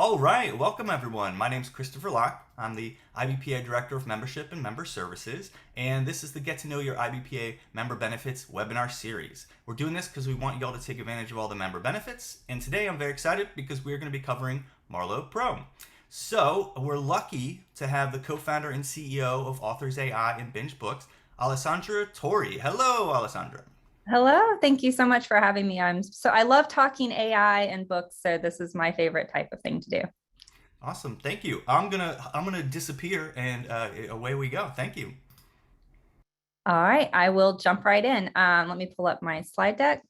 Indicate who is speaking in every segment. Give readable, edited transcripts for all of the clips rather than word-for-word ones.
Speaker 1: All right, welcome everyone. My name is Christopher Locke. I'm the IBPA Director of Membership and Member Services, and this is the Get to Know Your IBPA Member Benefits webinar series. We're doing this because we want you all to take advantage of all the member benefits, and today I'm very excited because we're going to be covering Marlowe Pro. So, we're lucky to have the co-founder and CEO of Authors A.I. and Binge Books, Alessandra Torri. Hello, Alessandra.
Speaker 2: Hello, thank you so much for having me. I love talking AI and books, so this is my favorite type of thing to do.
Speaker 1: Awesome, thank you. I'm gonna disappear, and away we go. Thank you.
Speaker 2: All right, I will jump right in. Let me pull up my slide deck.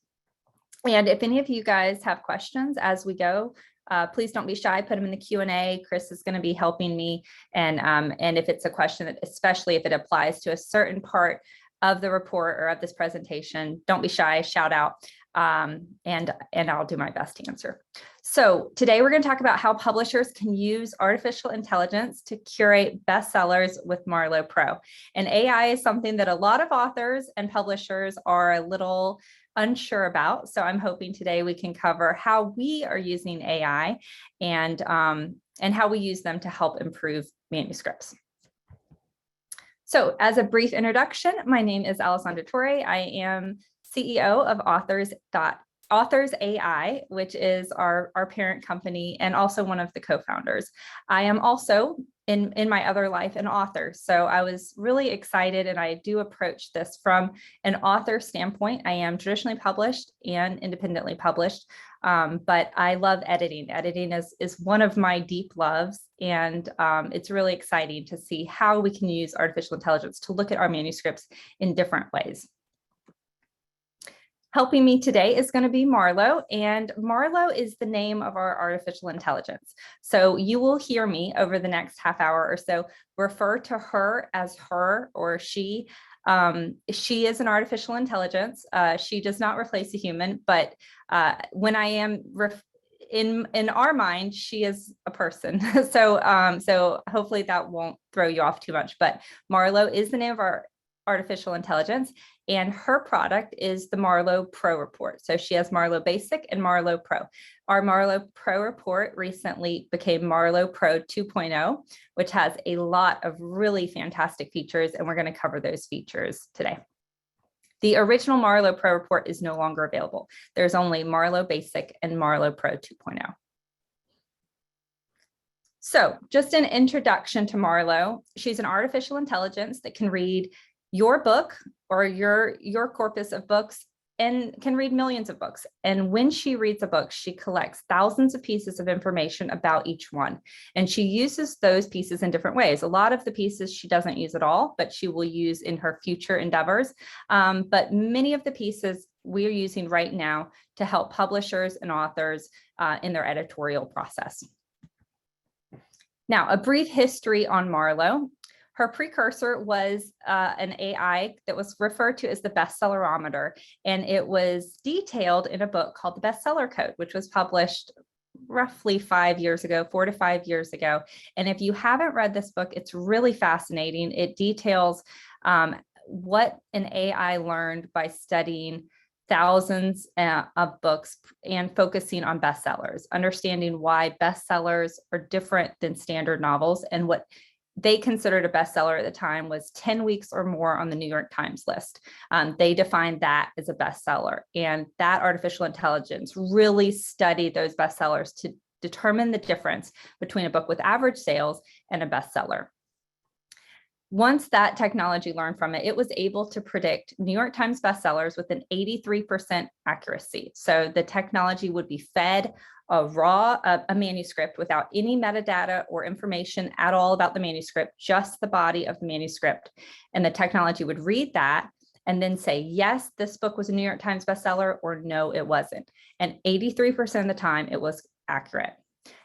Speaker 2: And if any of you guys have questions as we go, please don't be shy, put them in the Q&A. Chris is going to be helping me. And if it's a question that, especially if it applies to a certain part of the report or of this presentation, don't be shy, shout out, and I'll do my best to answer. So today we're going to talk about how publishers can use artificial intelligence to curate bestsellers with Marlowe Pro. And AI is something that a lot of authors and publishers are a little unsure about. So I'm hoping today we can cover how we are using AI and how we use them to help improve manuscripts. So as a brief introduction, my name is Alessandra Torre. I am CEO of Authors A.I, which is our parent company and also one of the co-founders. I am also in my other life an author. So I was really excited, and I do approach this from an author standpoint. I am traditionally published and independently published, but I love editing. Editing is one of my deep loves, and it's really exciting to see how we can use artificial intelligence to look at our manuscripts in different ways. Helping me today is going to be Marlo, and Marlo is the name of our artificial intelligence. So you will hear me over the next half hour or so refer to her as her or she. She is an artificial intelligence. She does not replace a human, but when I am in our mind, she is a person. So hopefully that won't throw you off too much. But Marlo is the name of our artificial intelligence, and her product is the Marlowe Pro report. So she has Marlowe Basic and Marlowe Pro. Our Marlowe Pro report recently became Marlowe Pro 2.0, which has a lot of really fantastic features, and we're going to cover those features today. The original Marlowe Pro report is no longer available. There's only Marlowe Basic and Marlowe Pro 2.0. So just an introduction to Marlowe. She's an artificial intelligence that can read your book or your corpus of books and can read millions of books. And when she reads a book, she collects thousands of pieces of information about each one. And she uses those pieces in different ways. A lot of the pieces she doesn't use at all, but she will use in her future endeavors. But many of the pieces we're using right now to help publishers and authors in their editorial process. Now, a brief history on Marlowe. Her precursor was an AI that was referred to as the Bestsellerometer, and it was detailed in a book called the Bestseller Code, which was published roughly 5 years ago, 4 to 5 years ago. And if you haven't read this book, it's really fascinating. It details what an AI learned by studying thousands of books and focusing on bestsellers, understanding why bestsellers are different than standard novels, and what they considered a bestseller at the time was 10 weeks or more on the New York Times list. They defined that as a bestseller, and that artificial intelligence really studied those bestsellers to determine the difference between a book with average sales and a bestseller. Once that technology learned from it, it was able to predict New York Times bestsellers with an 83% accuracy. So the technology would be fed a manuscript without any metadata or information at all about the manuscript, just the body of the manuscript. And the technology would read that and then say, yes, this book was a New York Times bestseller, or no, it wasn't. And 83% of the time it was accurate.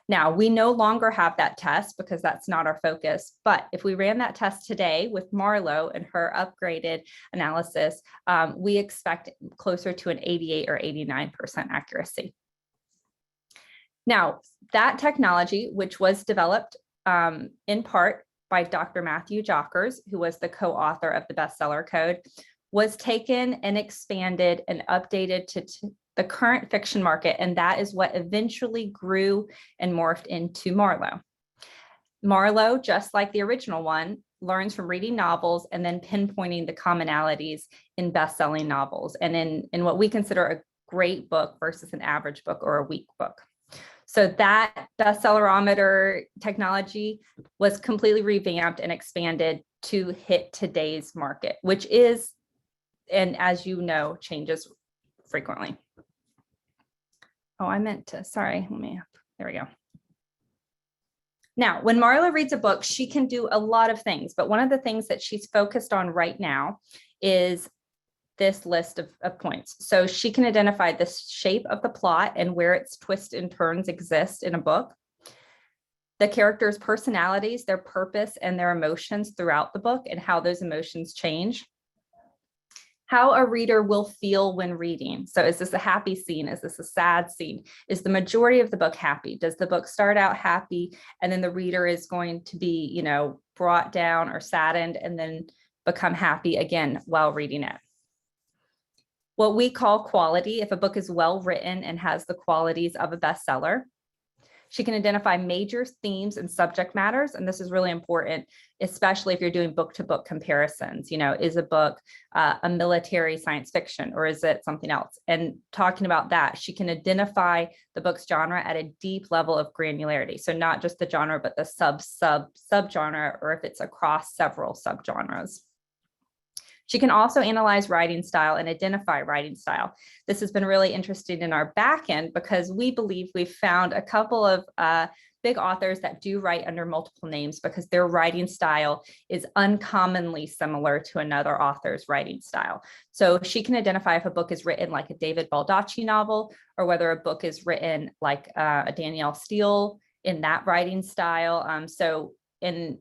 Speaker 2: Now, we no longer have that test because that's not our focus. But if we ran that test today with Marlowe and her upgraded analysis, we expect closer to an 88 or 89% accuracy. Now, that technology, which was developed in part by Dr. Matthew Jockers, who was the co-author of the Bestseller Code, was taken and expanded and updated the current fiction market, and that is what eventually grew and morphed into Marlowe. Marlowe, just like the original one, learns from reading novels and then pinpointing the commonalities in best-selling novels and in what we consider a great book versus an average book or a weak book. So that bestsellerometer technology was completely revamped and expanded to hit today's market, which is, and as you know, changes frequently. Oh, I meant to, sorry, there we go. Now, when Marlowe reads a book, she can do a lot of things, but one of the things that she's focused on right now is this list of points. So she can identify the shape of the plot and where its twists and turns exist in a book, the characters' personalities, their purpose, and their emotions throughout the book and how those emotions change, how a reader will feel when reading. So is this a happy scene? Is this a sad scene? Is the majority of the book happy? Does the book start out happy and then the reader is going to be, you know, brought down or saddened and then become happy again while reading it? What we call quality, if a book is well written and has the qualities of a bestseller. She can identify major themes and subject matters, and this is really important, especially if you're doing book-to-book comparisons. You know, is a book a military science fiction, or is it something else? And talking about that, she can identify the book's genre at a deep level of granularity. So not just the genre, but the subgenre, or if it's across several subgenres. She can also analyze writing style and identify writing style. This has been really interesting in our back end because we believe we've found a couple of big authors that do write under multiple names because their writing style is uncommonly similar to another author's writing style. So she can identify if a book is written like a David Baldacci novel or whether a book is written like a Danielle Steele in that writing style. And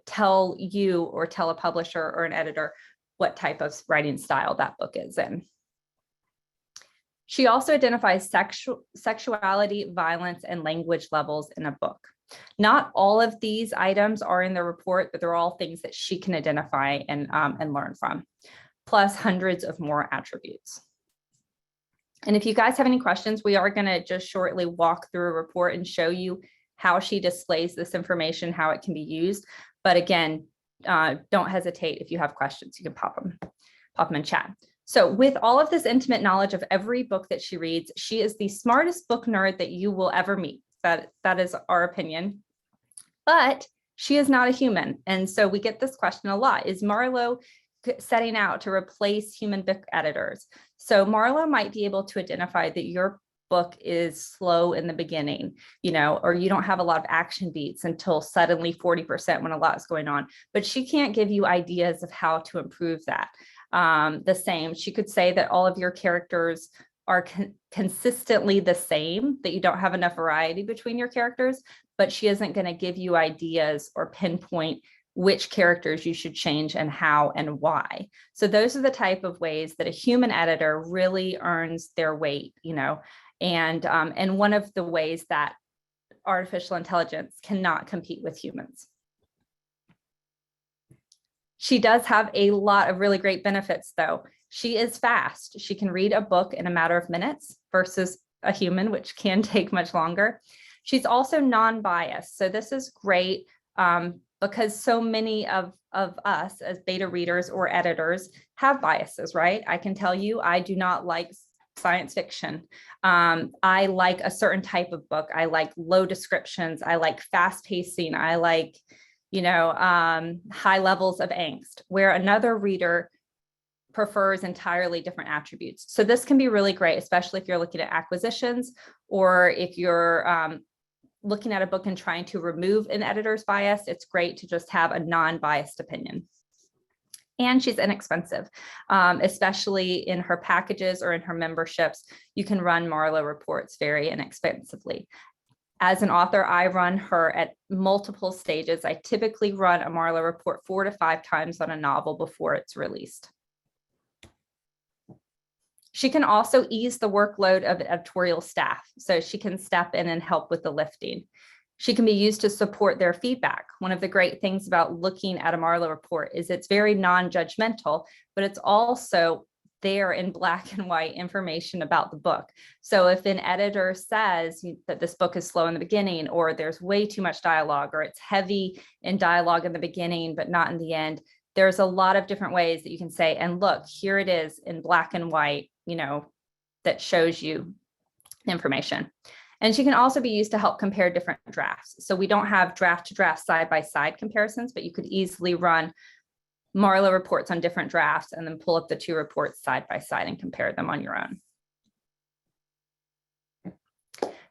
Speaker 2: tell you or tell a publisher or an editor what type of writing style that book is in. She also identifies sexuality, violence, and language levels in a book. Not all of these items are in the report, but they're all things that she can identify and learn from, plus hundreds of more attributes. And if you guys have any questions, we are going to just shortly walk through a report and show you how she displays this information, how it can be used. But again, don't hesitate if you have questions, you can pop them in chat. So with all of this intimate knowledge of every book that she reads, she is the smartest book nerd that you will ever meet. That is our opinion. But she is not a human. And so we get this question a lot. Is Marlowe setting out to replace human book editors? So Marlowe might be able to identify that your book is slow in the beginning, you know, or you don't have a lot of action beats until suddenly 40% when a lot is going on, but she can't give you ideas of how to improve that. The same, she could say that all of your characters are consistently the same, that you don't have enough variety between your characters, but she isn't going to give you ideas or pinpoint which characters you should change and how and why. So those are the type of ways that a human editor really earns their weight, you know, and one of the ways that artificial intelligence cannot compete with humans. She does have a lot of really great benefits, though. She is fast. She can read a book in a matter of minutes versus a human, which can take much longer. She's also non-biased. So this is great because so many of us as beta readers or editors have biases, right? I can tell you, I do not like science fiction. I like a certain type of book. I like low descriptions. I like fast pacing. I like, you know, high levels of angst, where another reader prefers entirely different attributes. So this can be really great, especially if you're looking at acquisitions or if you're looking at a book and trying to remove an editor's bias. It's great to just have a non-biased opinion. And she's inexpensive, especially in her packages or in her memberships. You can run Marlowe reports very inexpensively. As an author, I run her at multiple stages. I typically run a Marlowe report 4 to 5 times on a novel before it's released. She can also ease the workload of editorial staff, so she can step in and help with the lifting. She can be used to support their feedback. One of the great things about looking at a Marlowe report is it's very non-judgmental, but it's also there in black and white information about the book. So if an editor says that this book is slow in the beginning, or there's way too much dialogue, or it's heavy in dialogue in the beginning, but not in the end, there's a lot of different ways that you can say, and look, here it is in black and white, that shows you information. And she can also be used to help compare different drafts. So we don't have draft to draft side-by-side comparisons, but you could easily run Marlowe reports on different drafts and then pull up the two reports side by side and compare them on your own.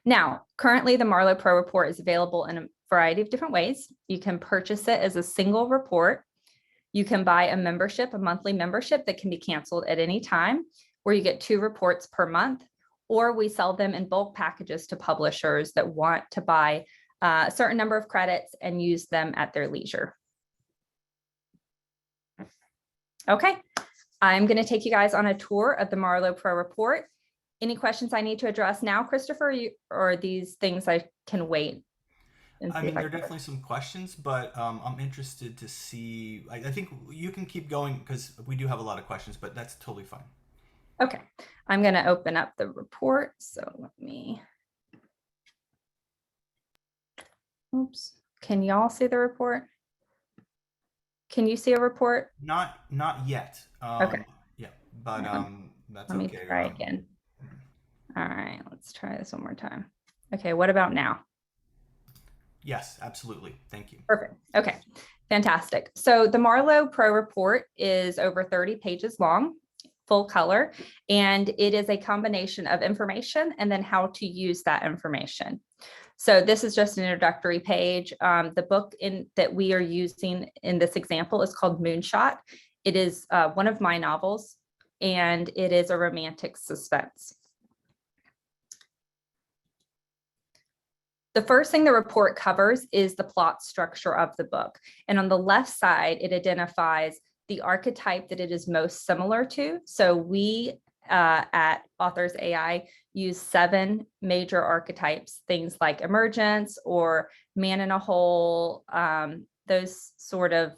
Speaker 2: Now, currently the Marlowe Pro report is available in a variety of different ways. You can purchase it as a single report. You can buy a membership, a monthly membership that can be canceled at any time, where you get 2 reports per month, or we sell them in bulk packages to publishers that want to buy a certain number of credits and use them at their leisure. Okay, I'm going to take you guys on a tour of the Marlowe Pro report. Any questions I need to address now, Christopher, or these things I can wait?
Speaker 1: I mean, there are definitely some questions, but I'm interested to see. I think you can keep going because we do have a lot of questions, but that's totally fine.
Speaker 2: Okay, I'm going to open up the report. So let me. Oops. Can y'all see the report? Can you see a report?
Speaker 1: Not yet.
Speaker 2: Okay.
Speaker 1: Yeah, but that's
Speaker 2: let me
Speaker 1: okay.
Speaker 2: try again. All right, let's try this one more time. Okay, what about now?
Speaker 1: Yes, absolutely. Thank you.
Speaker 2: Perfect. Okay, fantastic. So the Marlowe Pro report is over 30 pages long, full color, and it is a combination of information and then how to use that information. So this is just an introductory page. The book that we are using in this example is called Moonshot. It is one of my novels, and it is a romantic suspense. The first thing the report covers is the plot structure of the book. And on the left side, it identifies the archetype that it is most similar to. So we at Authors A.I. use 7 major archetypes, things like emergence or man in a hole, those sort of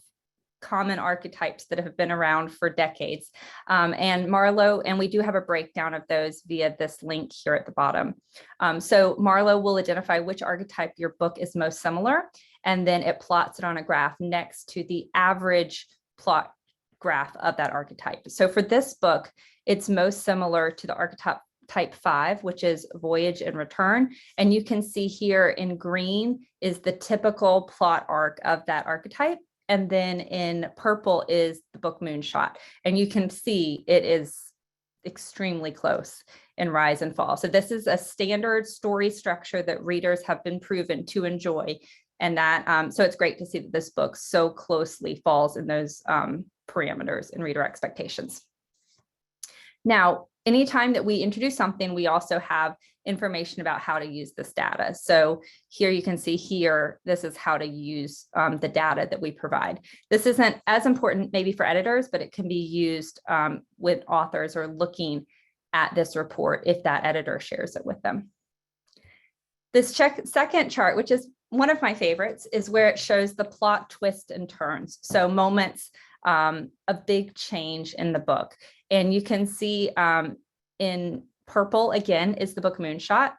Speaker 2: common archetypes that have been around for decades. And Marlowe, and we do have a breakdown of those via this link here at the bottom. So Marlowe will identify which archetype your book is most similar, and then it plots it on a graph next to the average plot graph of that archetype. So for this book, it's most similar to the archetype type 5, which is voyage and return. And you can see here in green is the typical plot arc of that archetype. And then in purple is the book Moonshot. And you can see it is extremely close in rise and fall. So this is a standard story structure that readers have been proven to enjoy. And that, so it's great to see that this book so closely falls in those parameters and reader expectations. Now, anytime that we introduce something, we also have information about how to use this data. So here you can see here, this is how to use the data that we provide. This isn't as important maybe for editors, but it can be used with authors or looking at this report if that editor shares it with them. This second chart, which is one of my favorites, is where it shows the plot twists and turns. So moments of big change in the book. And you can see in purple, again, is the book Moonshot.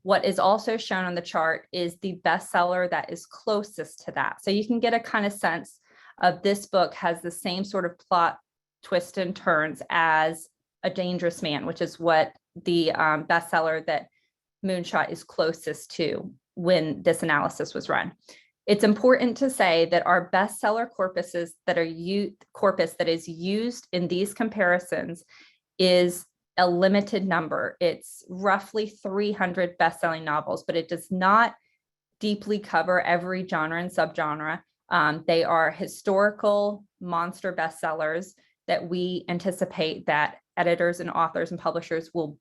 Speaker 2: What is also shown on the chart is the bestseller that is closest to that. So you can get a kind of sense of this book has the same sort of plot twists and turns as A Dangerous Man, which is what the bestseller that Moonshot is closest to when this analysis was run. It's important to say that our bestseller corpuses that are corpus that is used in these comparisons is a limited number. It's roughly 300 best-selling novels, but it does not deeply cover every genre and subgenre. They are historical monster bestsellers that we anticipate that editors and authors and publishers will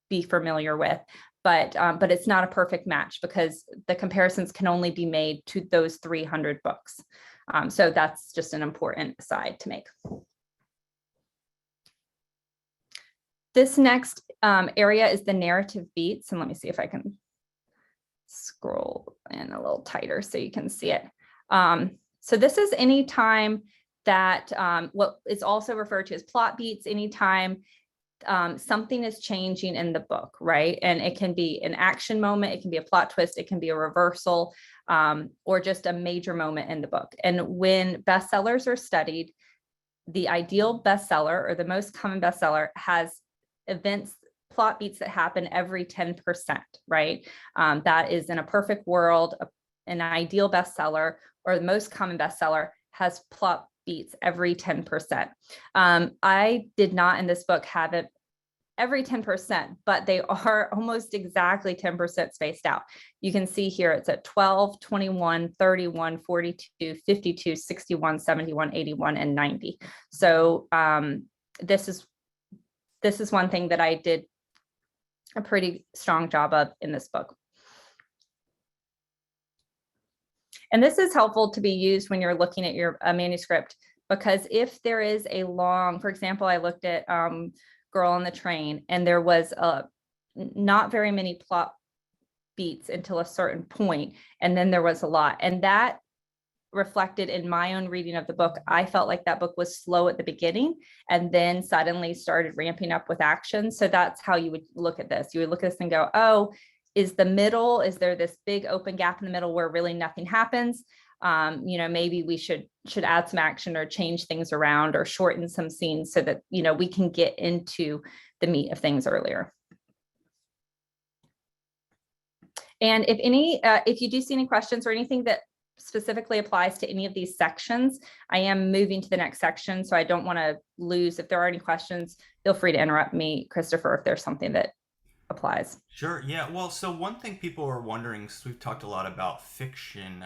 Speaker 2: be familiar with. But it's not a perfect match because the comparisons can only be made to those 300 books. So that's just an important aside to make. This next area is the narrative beats. And let me see if I can scroll in a little tighter so you can see it. So this is any time that what is also referred to as plot beats anytime something is changing in the book, right? And it can be an action moment, it can be a plot twist, it can be a reversal, or just a major moment in the book. And when bestsellers are studied, the ideal bestseller or the most common bestseller has events, plot beats that happen every 10%, right? That is in a perfect world, an ideal bestseller or the most common bestseller has plot beats every 10%. I did not in this book have it every 10%, but they are almost exactly 10% spaced out. You can see here it's at 12, 21, 31, 42, 52, 61, 71, 81, and 90. So this is one thing that I did a pretty strong job of in this book. And this is helpful to be used when you're looking at your manuscript, because if there is a long, for example, I looked at Girl on the Train, and there was not very many plot beats until a certain point, and then there was a lot. And that reflected in my own reading of the book. I felt like that book was slow at the beginning and then suddenly started ramping up with action. So that's how you would look at this. You would look at this and go, oh, is there this big open gap in the middle where really nothing happens? Maybe we should add some action or change things around or shorten some scenes so that, we can get into the meat of things earlier. And if you do see any questions or anything that specifically applies to any of these sections, I am moving to the next section, so I don't want to lose. If there are any questions, feel free to interrupt me, Christopher, if there's something that applies.
Speaker 1: Sure. Yeah. Well, so one thing people are wondering, since we've talked a lot about fiction,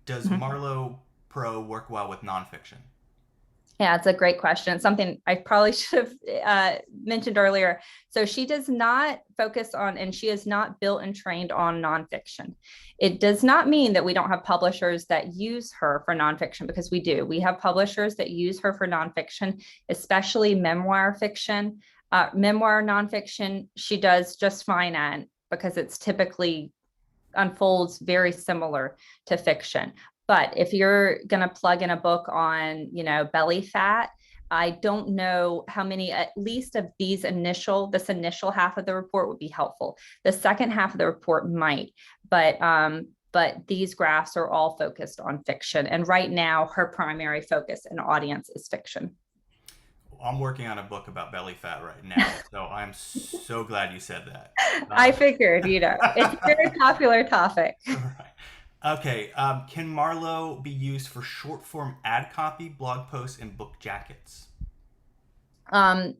Speaker 1: does
Speaker 2: Mhm.
Speaker 1: Marlowe Pro work well with nonfiction?
Speaker 2: Yeah, it's a great question. It's something I probably should have mentioned earlier. So she does not focus on, and she is not built and trained on nonfiction. It does not mean that we don't have publishers that use her for nonfiction, because we do. We have publishers that use her for nonfiction, especially memoir fiction. Memoir nonfiction, she does just fine at, because it's typically unfolds very similar to fiction. But if you're going to plug in a book on, belly fat, I don't know how many, at least of this initial half of the report would be helpful. The second half of the report might, but these graphs are all focused on fiction. And right now, her primary focus and audience is fiction.
Speaker 1: I'm working on a book about belly fat right now, so I'm so glad you said that.
Speaker 2: I figured, it's a very popular topic.
Speaker 1: Right. Okay. Can Marlowe be used for short form ad copy, blog posts, and book jackets?
Speaker 2: Not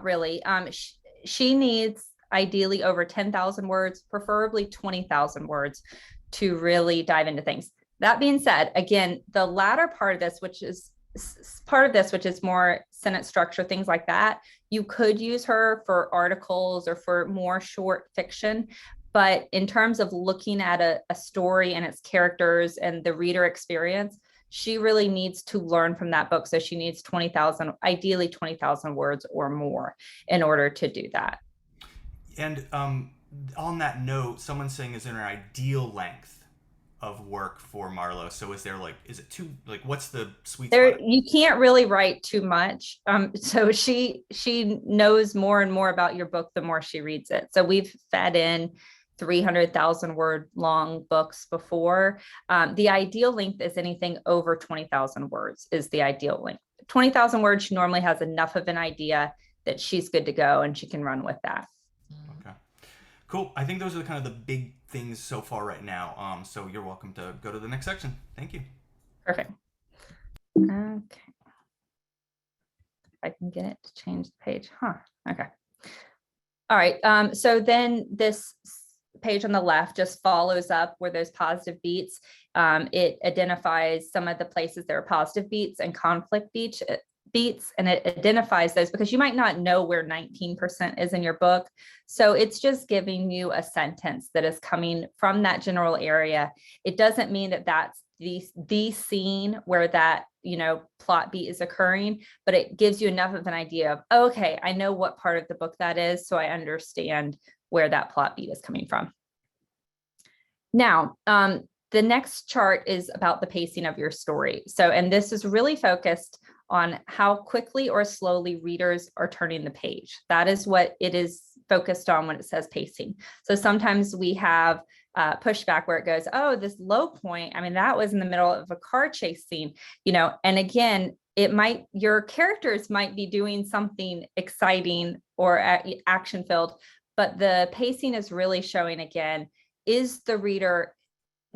Speaker 2: really. She needs ideally over 10,000 words, preferably 20,000 words to really dive into things. That being said, again, the latter part of this, which is more sentence structure, things like that, you could use her for articles or for more short fiction. But in terms of looking at a story and its characters and the reader experience, she really needs to learn from that book. So she needs 20,000, ideally 20,000 words or more in order to do that.
Speaker 1: And on that note, someone's saying, is there an ideal length of work for Marlowe? So is it too, what's the sweet spot?
Speaker 2: You can't really write too much. So she knows more and more about your book the more she reads it. So we've fed in 300,000 word long books before. The ideal length is anything over 20,000 words is the ideal length. 20,000 words, she normally has enough of an idea that she's good to go and she can run with that.
Speaker 1: Okay. Cool. I think those are kind of the big things so far right now. So you're welcome to go to the next section. Thank you.
Speaker 2: Perfect. Okay. If I can get it to change the page. Okay. All right. So then this page on the left just follows up where there's positive beats. It identifies some of the places there are positive beats and conflict beats, and it identifies those because you might not know where 19% is in your book. So it's just giving you a sentence that is coming from that general area. It doesn't mean that that's the scene where that plot beat is occurring, but it gives you enough of an idea of, oh, okay, I know what part of the book that is, so I understand where that plot beat is coming from. Now, The next chart is about the pacing of your story. So, and this is really focused on how quickly or slowly readers are turning the page. That is what it is focused on when it says pacing. So sometimes we have pushback where it goes, oh, this low point, I mean, that was in the middle of a car chase scene, and again, your characters might be doing something exciting or action filled, but the pacing is really showing, again, is the reader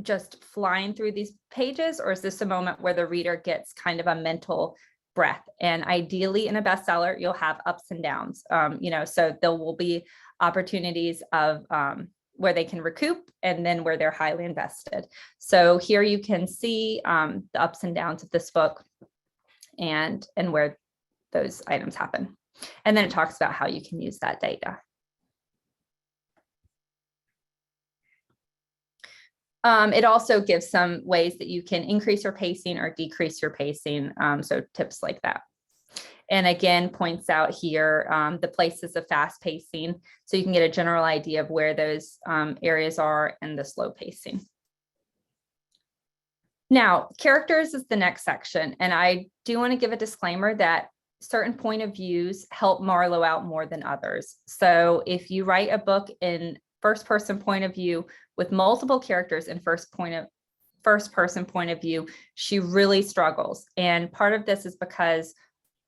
Speaker 2: just flying through these pages, or is this a moment where the reader gets kind of a mental breath? And ideally in a bestseller, you'll have ups and downs, so there will be opportunities of where they can recoup and then where they're highly invested. So here you can see the ups and downs of this book and where those items happen. And then it talks about how you can use that data. It also gives some ways that you can increase your pacing or decrease your pacing. So tips like that. And again, points out here the places of fast pacing. So you can get a general idea of where those areas are and the slow pacing. Now, characters is the next section. And I do want to give a disclaimer that certain point of views help Marlowe out more than others. So if you write a book in first person point of view with multiple characters in first person point of view, she really struggles. And part of this is because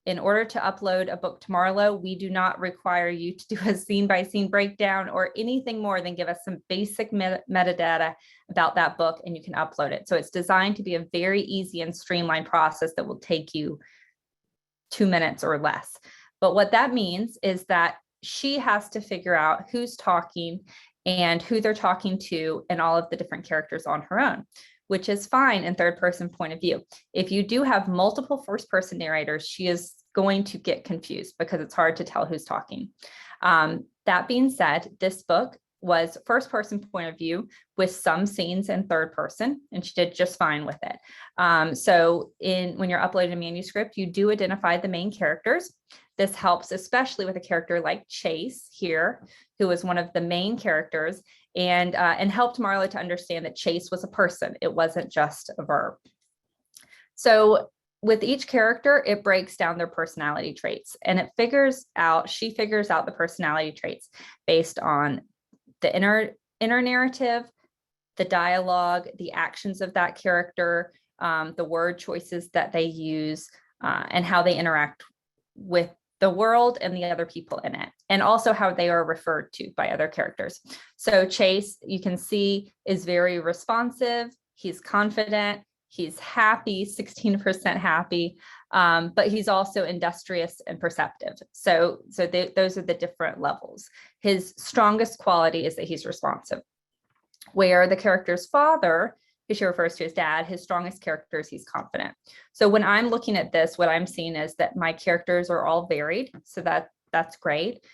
Speaker 2: in order to upload a book to Marlowe, we do not require you to do a scene by scene breakdown or anything more than give us some basic metadata about that book and you can upload it. So it's designed to be a very easy and streamlined process that will take you 2 minutes or less. But what that means is that she has to figure out who's talking and who they're talking to and all of the different characters on her own, which is fine in third person point of view. If you do have multiple first person narrators, she is going to get confused because it's hard to tell who's talking. That being said, this book was first person point of view with some scenes in third person, and she did just fine with it. So when you're uploading a manuscript, you do identify the main characters. This helps, especially with a character like Chase here, who is one of the main characters, and helped Marlowe to understand that Chase was a person. It wasn't just a verb. So with each character, it breaks down their personality traits, and she figures out the personality traits based on the inner narrative, the dialogue, the actions of that character, the word choices that they use, and how they interact with the world and the other people in it, and also how they are referred to by other characters. So Chase, you can see, is very responsive. He's confident. He's happy, 16% happy, but he's also industrious and perceptive. So those are the different levels. His strongest quality is that he's responsive. Where the character's father, who she refers to as dad, his strongest character is he's confident. So when I'm looking at this, what I'm seeing is that my characters are all varied. So that's great.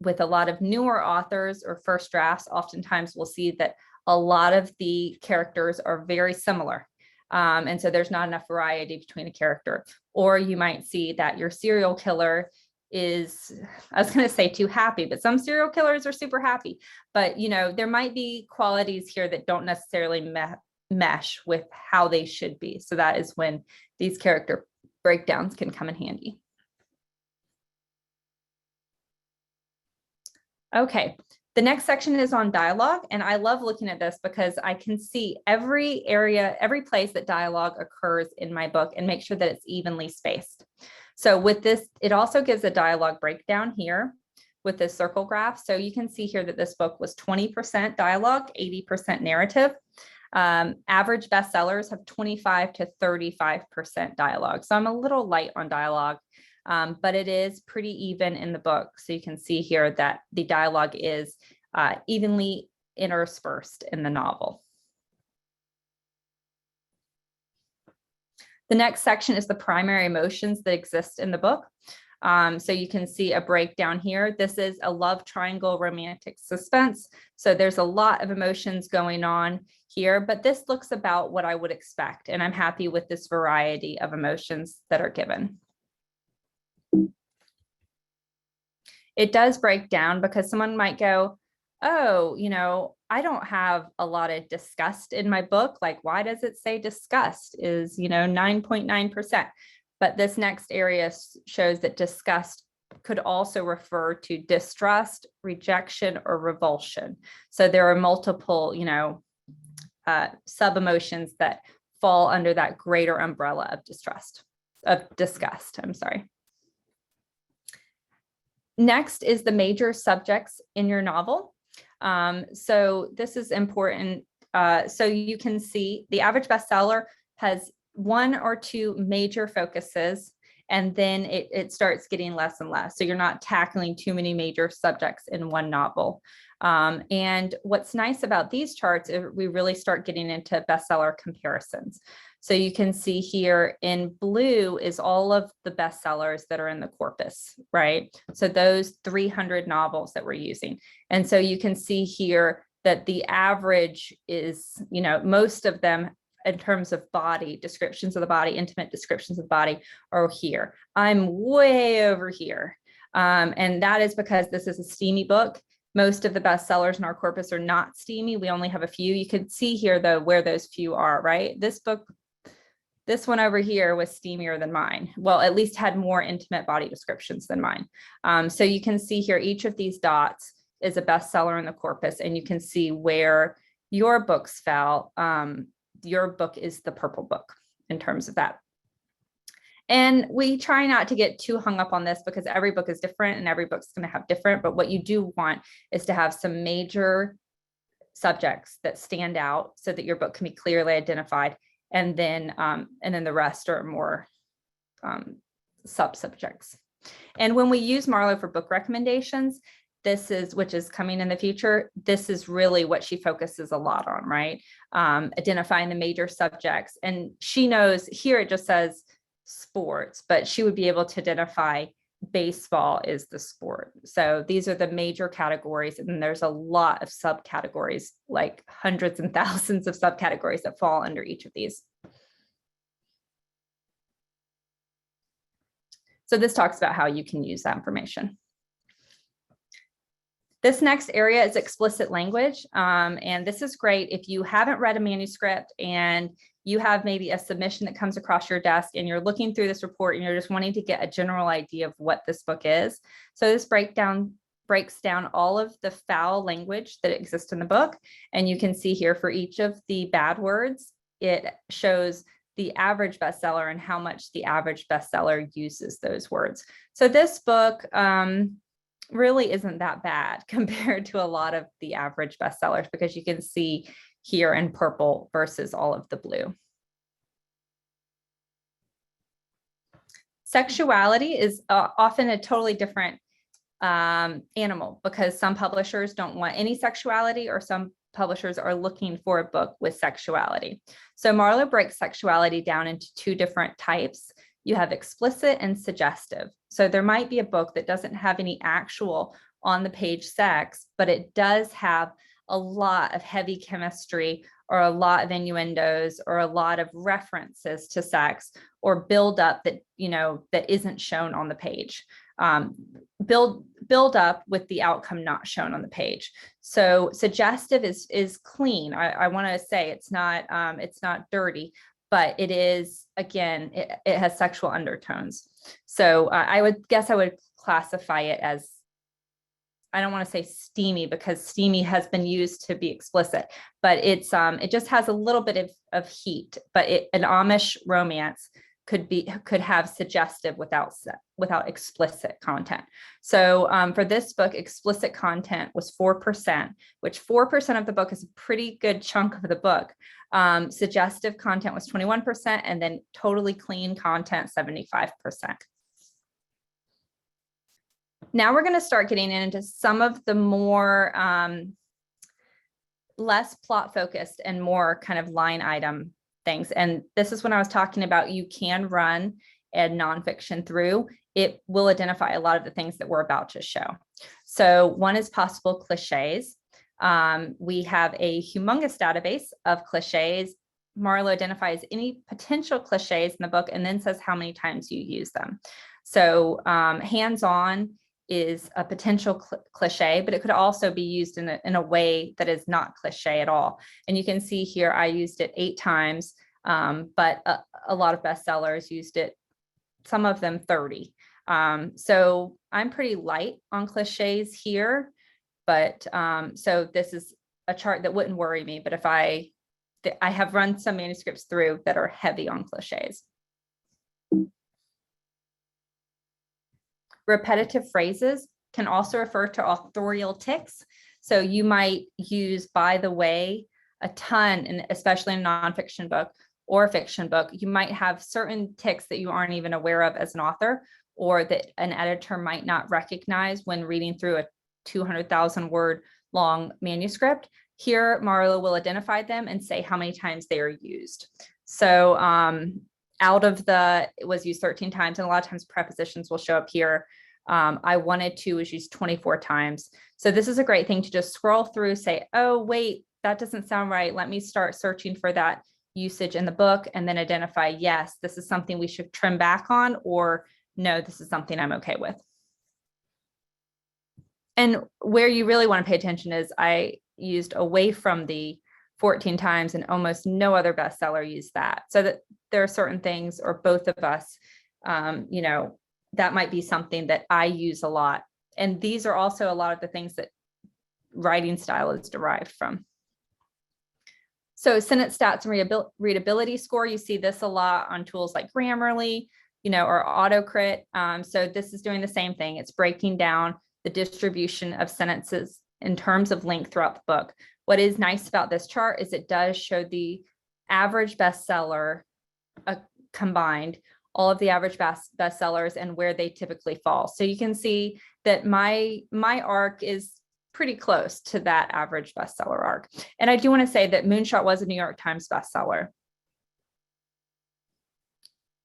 Speaker 2: With a lot of newer authors or first drafts, oftentimes we'll see that a lot of the characters are very similar. And so there's not enough variety between a character. Or you might see that your serial killer is, I was going to say too happy, but some serial killers are super happy. But, there might be qualities here that don't necessarily mesh with how they should be. So that is when these character breakdowns can come in handy. Okay. The next section is on dialogue, and I love looking at this because I can see every area, every place that dialogue occurs in my book and make sure that it's evenly spaced. So with this, it also gives a dialogue breakdown here with this circle graph. So you can see here that this book was 20% dialogue, 80% narrative. Average bestsellers have 25 to 35% dialogue. So I'm a little light on dialogue. But it is pretty even in the book. So you can see here that the dialogue is evenly interspersed in the novel. The next section is the primary emotions that exist in the book. So you can see a breakdown here. This is a love triangle romantic suspense. So there's a lot of emotions going on here, but this looks about what I would expect. And I'm happy with this variety of emotions that are given. It does break down because someone might go, oh, I don't have a lot of disgust in my book. Like, why does it say disgust is, 9.9%? But this next area shows that disgust could also refer to distrust, rejection, or revulsion. So there are multiple, sub-emotions that fall under that greater umbrella of disgust, I'm sorry. Next is the major subjects in your novel. So this is important. So you can see the average bestseller has one or two major focuses, and then it starts getting less and less. So you're not tackling too many major subjects in one novel. And what's nice about these charts is we really start getting into bestseller comparisons. So you can see here in blue is all of the bestsellers that are in the corpus, right? So those 300 novels that we're using. And so you can see here that the average is, most of them in terms of body, descriptions of the body, intimate descriptions of the body are here. I'm way over here. And that is because this is a steamy book. Most of the bestsellers in our corpus are not steamy. We only have a few. You can see here, though, where those few are, right? This one over here was steamier than mine. Well, at least had more intimate body descriptions than mine. So you can see here, each of these dots is a bestseller in the corpus, and you can see where your books fell. Your book is the purple book in terms of that. And we try not to get too hung up on this because every book is different and every book's going to have different. But what you do want is to have some major subjects that stand out so that your book can be clearly identified. And then the rest are more sub-subjects. And when we use Marlowe for book recommendations, which is coming in the future, this is really what she focuses a lot on, right? Identifying the major subjects. And she knows here it just says sports, but she would be able to identify baseball is the sport. So these are the major categories. And then there's a lot of subcategories, like hundreds and thousands of subcategories that fall under each of these. So this talks about how you can use that information. This next area is explicit language. And this is great if you haven't read a manuscript and you have maybe a submission that comes across your desk and you're looking through this report and you're just wanting to get a general idea of what this book is. So this breaks down all of the foul language that exists in the book. And you can see here for each of the bad words, it shows the average bestseller and how much the average bestseller uses those words. So this book really isn't that bad compared to a lot of the average bestsellers, because you can see here in purple versus all of the blue. Sexuality is often a totally different animal, because some publishers don't want any sexuality, or some publishers are looking for a book with sexuality. So Marlowe breaks sexuality down into two different types. You have explicit and suggestive. So there might be a book that doesn't have any actual on the page sex, but it does have a lot of heavy chemistry, or a lot of innuendos, or a lot of references to sex, or build up that, that isn't shown on the page. Build up with the outcome not shown on the page. So suggestive is clean. I want to say it's not dirty, but it is, again, it has sexual undertones. So I would classify it as, I don't want to say steamy, because steamy has been used to be explicit, but it just has a little bit of heat. But an Amish romance could have suggestive without explicit content. So for this book, explicit content was 4%, which 4% of the book is a pretty good chunk of the book. Suggestive content was 21%, and then totally clean content 75%. Now we're going to start getting into some of the more less plot focused and more kind of line item things. And this is when I was talking about you can run a nonfiction through. It will identify a lot of the things that we're about to show. So one is possible cliches. We have a humongous database of cliches. Marlowe identifies any potential cliches in the book and then says how many times you use them. So hands-on is a potential cliche, but it could also be used in a way that is not cliche at all. And you can see here, I used it 8 times, but a lot of bestsellers used it, some of them 30. So I'm pretty light on cliches here, but so this is a chart that wouldn't worry me, but if I have run some manuscripts through that are heavy on cliches. Repetitive phrases can also refer to authorial tics. So you might use "by the way" a ton, and especially in a nonfiction book or a fiction book. You might have certain tics that you aren't even aware of as an author, or that an editor might not recognize when reading through a 200,000 word long manuscript. Here, Marlo will identify them and say how many times they are used. So out of it was used 13 times, and a lot of times prepositions will show up here. I wanted to was used 24 times. So this is a great thing to just scroll through, say, oh, wait, that doesn't sound right. Let me start searching for that usage in the book, and then identify, yes, this is something we should trim back on, or no, this is something I'm okay with. And where you really want to pay attention is I used "away from the" 14 times, and almost no other bestseller used that. So that there are certain things, or both of us, that might be something that I use a lot. And these are also a lot of the things that writing style is derived from. So sentence stats and readability score, you see this a lot on tools like Grammarly, or AutoCrit. So this is doing the same thing. It's breaking down the distribution of sentences in terms of length throughout the book. What is nice about this chart is it does show the average bestseller combined, all of the average bestsellers and where they typically fall. So you can see that my arc is pretty close to that average bestseller arc. And I do want to say that Moonshot was a New York Times bestseller.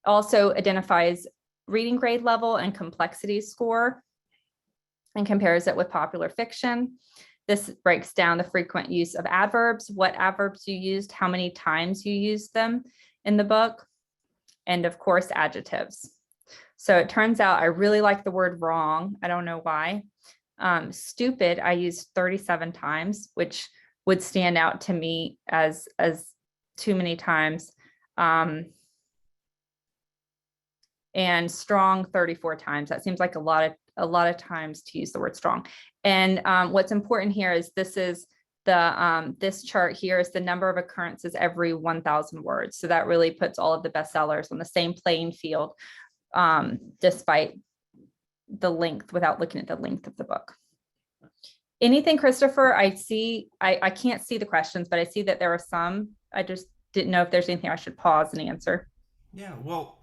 Speaker 2: Also identifies reading grade level and complexity score and compares it with popular fiction. This breaks down the frequent use of adverbs, what adverbs you used, how many times you used them in the book, and of course, adjectives. So it turns out I really like the word "wrong." I don't know why. Stupid, I used 37 times, which would stand out to me as too many times. And strong, 34 times. That seems like a lot of times to use the word strong. And what's important here is this is this chart here is the number of occurrences every 1,000 words. So that really puts all of the bestsellers on the same playing field, despite the length, without looking at the length of the book. Anything, Christopher? I can't see the questions, but I see that there are some. I just didn't know if there's anything I should pause and answer.
Speaker 1: Yeah, well,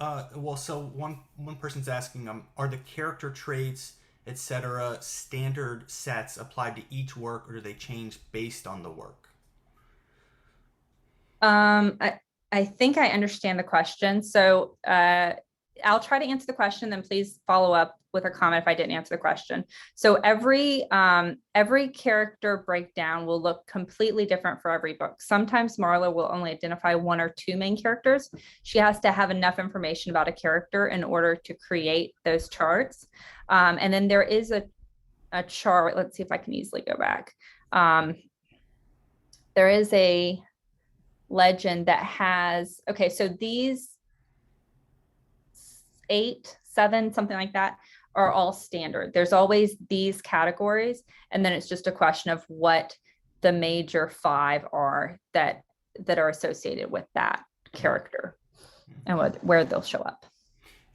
Speaker 1: so one person's asking, are the character traits, etc., standard sets applied to each work, or do they change based on the work?
Speaker 2: I think I understand the question. So I'll try to answer the question, then please follow up with a comment if I didn't answer the question. So every character breakdown will look completely different for every book. Sometimes Marlowe will only identify 1 or 2 main characters. She has to have enough information about a character in order to create those charts. And then there is a chart. Let's see if I can easily go back. There is a legend that has, okay, so these 8, 7, something like that, are all standard. There's always these categories, and then it's just a question of what the major 5 are that are associated with that character and where they'll show up.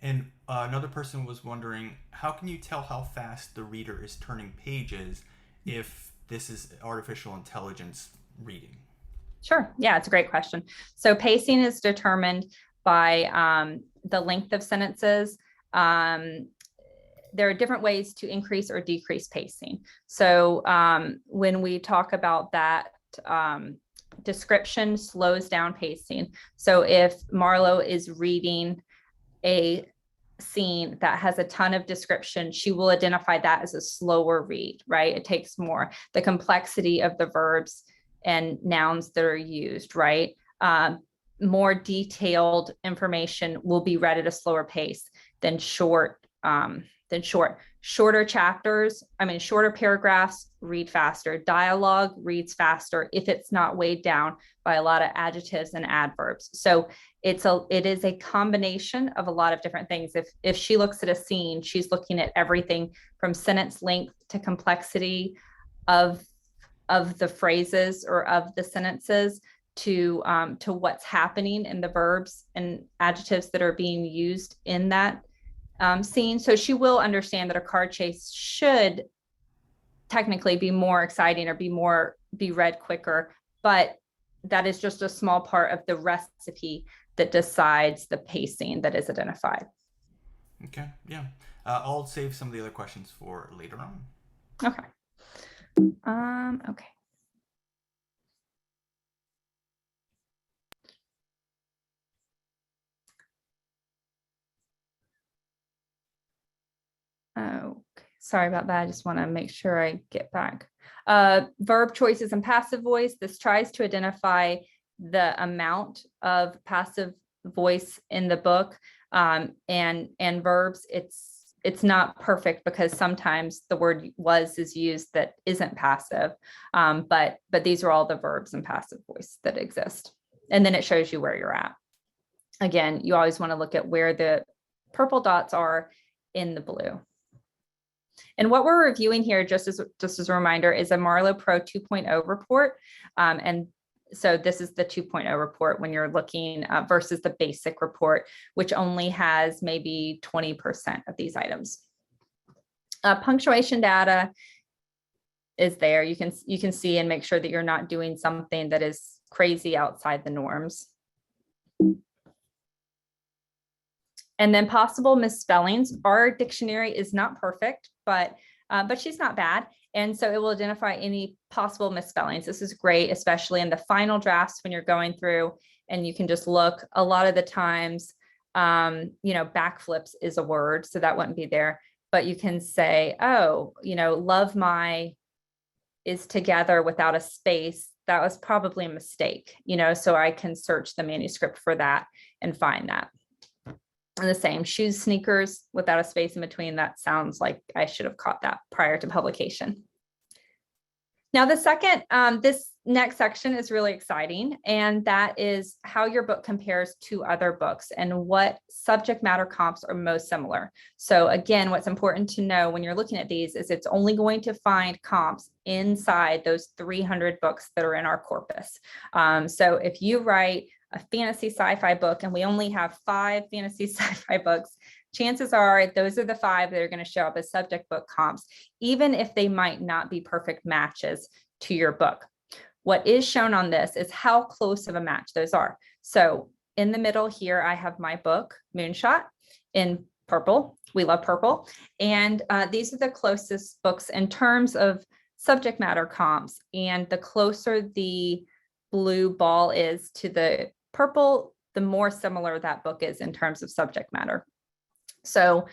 Speaker 1: And another person was wondering, how can you tell how fast the reader is turning pages if this is artificial intelligence reading?
Speaker 2: Sure. Yeah, it's a great question. So pacing is determined by the length of sentences. There are different ways to increase or decrease pacing. So when we talk about that, description slows down pacing. So if Marlowe is reading a scene that has a ton of description, she will identify that as a slower read, right? It takes more. The complexity of the verbs and nouns that are used, right? More detailed information will be read at a slower pace than short. Shorter chapters, shorter paragraphs read faster. Dialogue reads faster if it's not weighed down by a lot of adjectives and adverbs. So it is a combination of a lot of different things. If she looks at a scene, she's looking at everything from sentence length to complexity of the phrases or of the sentences to what's happening in the verbs and adjectives that are being used in that scene. So she will understand that a car chase should technically be more exciting or be read quicker, but that is just a small part of the recipe that decides the pacing that is identified.
Speaker 1: Okay, yeah. I'll save some of the other questions for later on.
Speaker 2: Okay. Okay. Okay, sorry about that. I just want to make sure I get back. Verb choices and passive voice. This tries to identify the amount of passive voice in the book, and verbs. It's not perfect because sometimes the word was is used that isn't passive, but these are all the verbs and passive voice that exist. And then it shows you where you're at. Again, you always want to look at where the purple dots are in the blue. And what we're reviewing here, just as a reminder, is a Marlowe Pro 2.0 report. And so this is the 2.0 report when you're looking versus the basic report, which only has maybe 20% of these items. Punctuation data is there. You can see and make sure that you're not doing something that is crazy outside the norms. And then possible misspellings. Our dictionary is not perfect, but she's not bad. And so it will identify any possible misspellings. This is great, especially in the final drafts when you're going through and you can just look. A lot of the times, backflips is a word, so that wouldn't be there. But you can say, oh, love my is together without a space. That was probably a mistake, so I can search the manuscript for that and find that. And the same, shoes, sneakers without a space in between. That sounds like I should have caught that prior to publication. Now, this next section is really exciting, and that is how your book compares to other books and what subject matter comps are most similar. So again, what's important to know when you're looking at these is it's only going to find comps inside those 300 books that are in our corpus. So if you write a fantasy sci-fi book and we only have 5 fantasy sci-fi books, chances are those are the 5 that are going to show up as subject book comps, even if they might not be perfect matches to your book. What is shown on this is how close of a match those are. So in the middle here, I have my book, Moonshot, in purple. We love purple. And these are the closest books in terms of subject matter comps. And the closer the blue ball is to the purple, the more similar that book is in terms of subject matter. So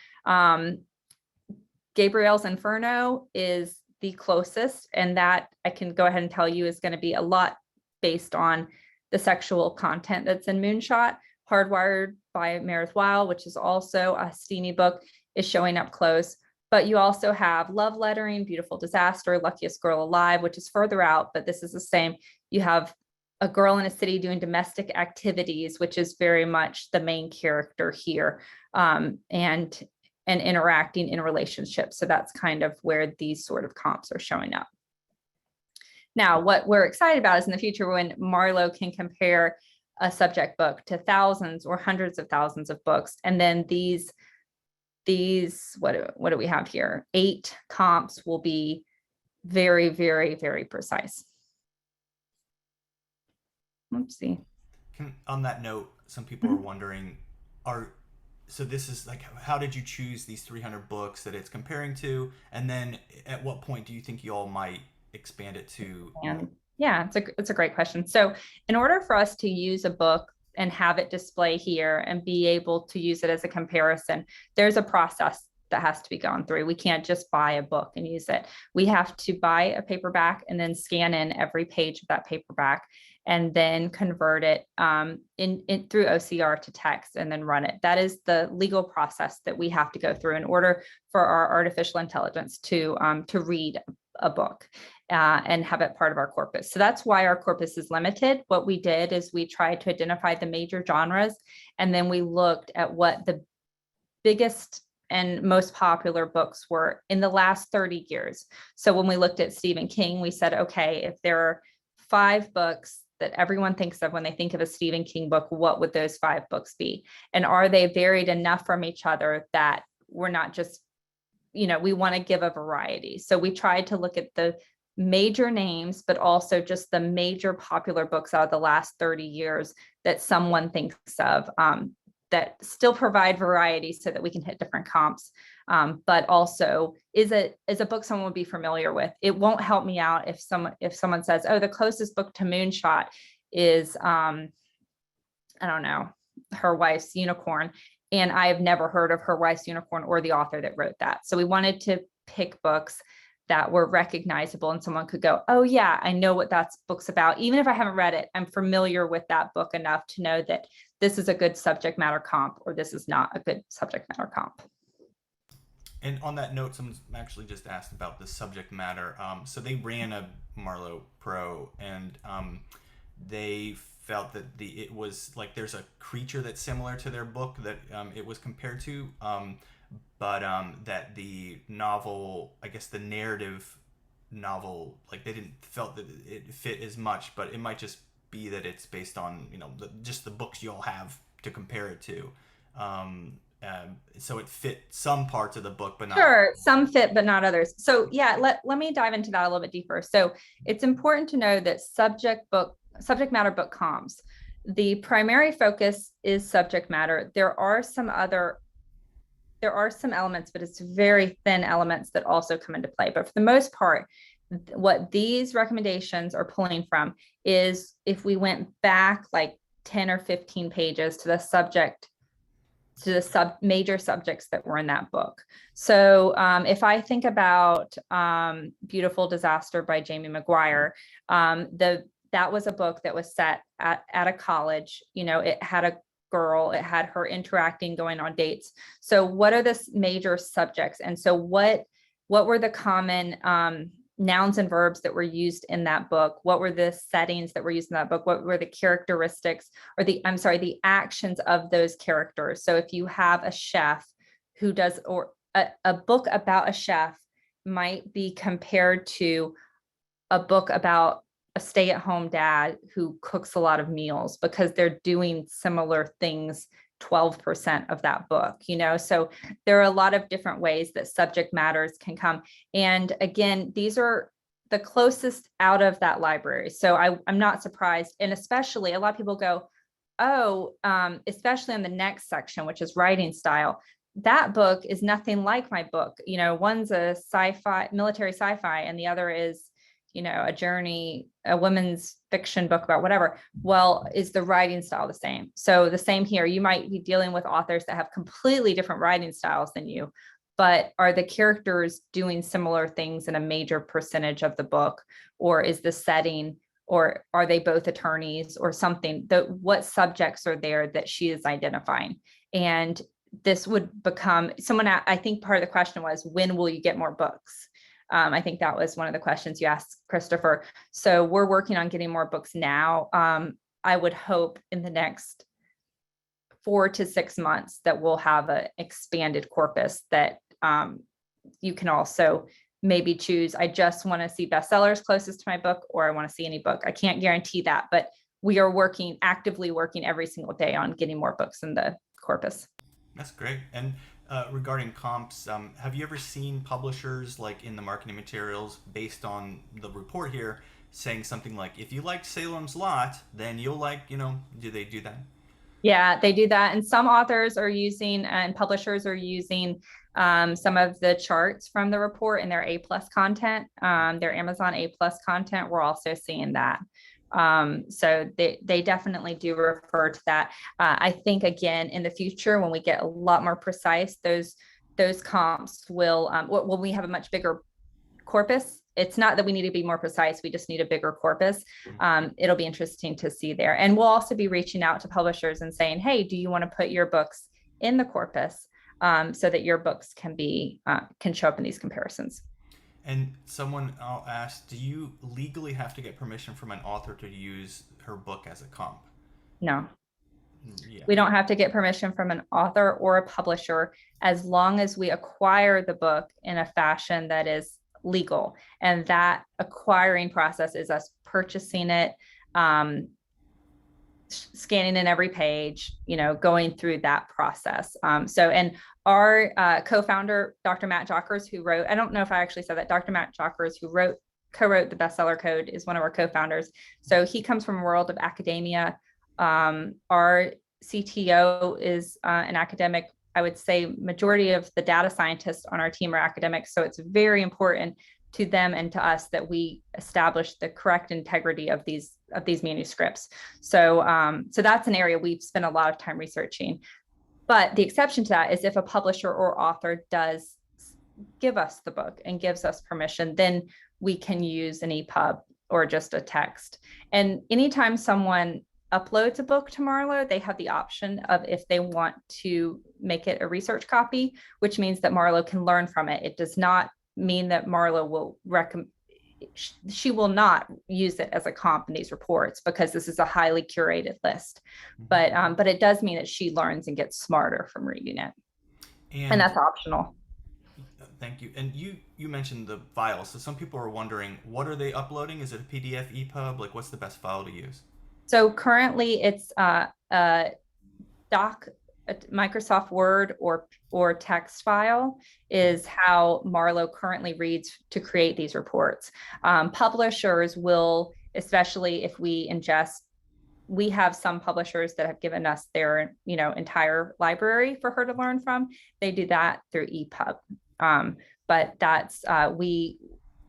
Speaker 2: Gabriel's Inferno is the closest, and that I can go ahead and tell you is going to be a lot based on the sexual content that's in Moonshot. Hardwired by Meredith Weil, which is also a steamy book, is showing up close. But you also have Love Lettering, Beautiful Disaster, Luckiest Girl Alive, which is further out, but this is the same. You have A Girl in a City Doing Domestic Activities, which is very much the main character here, and interacting in relationships. So that's kind of where these sort of comps are showing up. Now, what we're excited about is in the future when Marlowe can compare a subject book to thousands or hundreds of thousands of books, and then these what do we have here? 8 comps will be very, very, very precise. Let's see.
Speaker 1: On that note, some people are wondering, so this is like, how did you choose these 300 books that it's comparing to? And then at what point do you think you all might expand it to?
Speaker 2: And yeah, it's a great question. So in order for us to use a book and have it display here and be able to use it as a comparison, there's a process that has to be gone through. We can't just buy a book and use it. We have to buy a paperback and then scan in every page of that paperback and then convert it in through OCR to text and then run it. That is the legal process that we have to go through in order for our artificial intelligence to read a book and have it part of our corpus. So that's why our corpus is limited. What we did is we tried to identify the major genres, and then we looked at what the biggest and most popular books were in the last 30 years. So when we looked at Stephen King, we said, okay, if there are 5 books that everyone thinks of when they think of a Stephen King book, what would those 5 books be? And are they varied enough from each other that we're not just, we want to give a variety. So we tried to look at the major names, but also just the major popular books out of the last 30 years that someone thinks of, that still provide variety so that we can hit different comps. But also is a book someone would be familiar with. It won't help me out if someone says, oh, the closest book to Moonshot is, I don't know, Her Wife's Unicorn. And I have never heard of Her Wife's Unicorn or the author that wrote that. So we wanted to pick books that were recognizable and someone could go, oh yeah, I know what that book's about. Even if I haven't read it, I'm familiar with that book enough to know that this is a good subject matter comp or this is not a good subject matter comp.
Speaker 1: And on that note, someone's actually just asked about the subject matter. So they ran a Marlowe Pro, and they felt that it was like there's a creature that's similar to their book that it was compared to, but that the novel, I guess the narrative novel, like they didn't felt that it fit as much, but it might just be that it's based on just the books you all have to compare it to. So it fit some parts of the book, but not.
Speaker 2: Sure, some fit, but not others. So yeah, let me dive into that a little bit deeper. So it's important to know that subject matter book comps, the primary focus is subject matter. There are some elements, but it's very thin elements that also come into play. But for the most part, what these recommendations are pulling from is if we went back like 10 or 15 pages to the major subjects that were in that book. So if I think about Beautiful Disaster by Jamie McGuire, that was a book that was set at a college. It had a girl, it had her interacting, going on dates. So what are the major subjects? And so what were the common nouns and verbs that were used in that book? What were the settings that were used in that book? What were the characteristics or the actions of those characters? So if you have a chef who does, or a book about a chef might be compared to a book about a stay-at-home dad who cooks a lot of meals because they're doing similar things 12% of that book, so there are a lot of different ways that subject matters can come. And again, these are the closest out of that library. So I'm not surprised. And especially a lot of people go, oh, especially on the next section, which is writing style, that book is nothing like my book. One's a military sci-fi, and the other is a women's fiction book about whatever. Well, is the writing style the same? So the same here, you might be dealing with authors that have completely different writing styles than you, but are the characters doing similar things in a major percentage of the book? Or is the setting, or are they both attorneys or something? What subjects are there that she is identifying? And this would become I think part of the question was, when will you get more books? I think that was one of the questions you asked, Christopher. So we're working on getting more books now. I would hope in the next 4 to 6 months that we'll have an expanded corpus that you can also maybe choose. I just want to see bestsellers closest to my book, or I want to see any book. I can't guarantee that, but we are actively working every single day on getting more books in the corpus.
Speaker 1: That's great. And regarding comps, have you ever seen publishers like in the marketing materials based on the report here saying something like, if you like Salem's Lot, then you'll like, do they do that?
Speaker 2: Yeah, they do that. And some authors are using, and publishers are using some of the charts from the report in their A+ content, their Amazon A+ content. We're also seeing that. So they definitely do refer to that. I think, again, in the future, when we get a lot more precise, those those comps will, when we have a much bigger corpus, it's not that we need to be more precise, we just need a bigger corpus. It'll be interesting to see there. And we'll also be reaching out to publishers and saying, hey, do you want to put your books in the corpus so that your books can show up in these comparisons?
Speaker 1: And someone asked, do you legally have to get permission from an author to use her book as a comp?
Speaker 2: No.
Speaker 1: Yeah.
Speaker 2: We don't have to get permission from an author or a publisher as long as we acquire the book in a fashion that is legal. And that acquiring process is us purchasing it, scanning in every page, going through that process. And our co-founder, Dr. Matt Jockers, who wrote, I don't know if I actually said that, Dr. Matt Jockers, who co-wrote the Bestseller Code, is one of our co-founders. So he comes from a world of academia. Our CTO is an academic. I would say majority of the data scientists on our team are academics. So it's very important to them and to us that we establish the correct integrity of these manuscripts. So that's an area we've spent a lot of time researching. But the exception to that is if a publisher or author does give us the book and gives us permission, then we can use an EPUB or just a text. And anytime someone uploads a book to Marlow, they have the option of if they want to make it a research copy, which means that Marlow can learn from it. It does not mean that Marlow will she will not use it as a comp in these reports because this is a highly curated list. But it does mean that she learns and gets smarter from reading it. And that's optional.
Speaker 1: Thank you. And you mentioned the files. So some people are wondering, what are they uploading? Is it a PDF, EPUB? Like, what's the best file to use?
Speaker 2: So currently it's a doc, a Microsoft Word or text file is how Marlow currently reads to create these reports. Publishers will, especially if we ingest, we have some publishers that have given us their entire library for her to learn from. They do that through EPUB. But that's we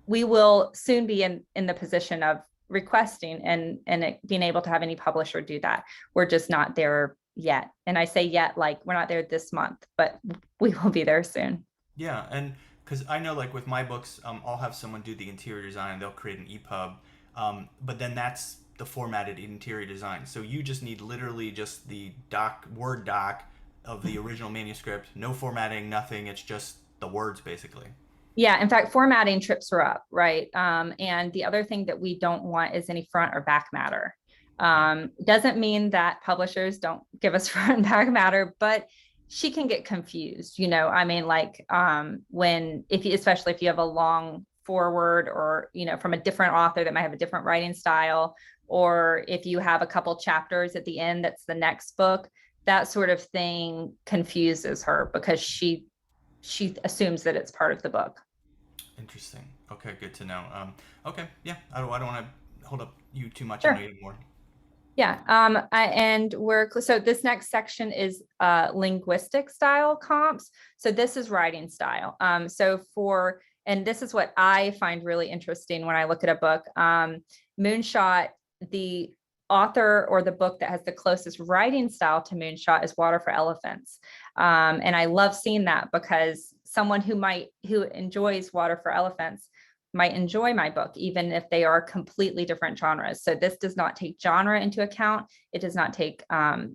Speaker 2: will soon be in the position of requesting and being able to have any publisher do that. We're just not there yet. And I say yet, like we're not there this month, but we will be there soon.
Speaker 1: Yeah, and because I know, like with my books, I'll have someone do the interior design. They'll create an EPUB, but then that's the formatted interior design. So you just need literally just the Word doc of the original manuscript, no formatting, nothing. It's just the words basically.
Speaker 2: Yeah, in fact, formatting trips her up, right? And the other thing that we don't want is any front or back matter. Doesn't mean that publishers don't give us front and back matter, but she can get confused. I mean, like especially if you have a long forward or, from a different author that might have a different writing style, or if you have a couple chapters at the end, that's the next book, that sort of thing confuses her because she assumes that it's part of the book.
Speaker 1: Interesting. Okay, good to know. Okay, yeah, I don't want to hold up you too much.
Speaker 2: Sure.
Speaker 1: I know you have more.
Speaker 2: Yeah, and so this next section is linguistic style comps. So this is writing style. And this is what I find really interesting when I look at a book. Moonshot, the author or the book that has the closest writing style to Moonshot is Water for Elephants. And I love seeing that because someone who enjoys Water for Elephants might enjoy my book, even if they are completely different genres. So this does not take genre into account. It does not take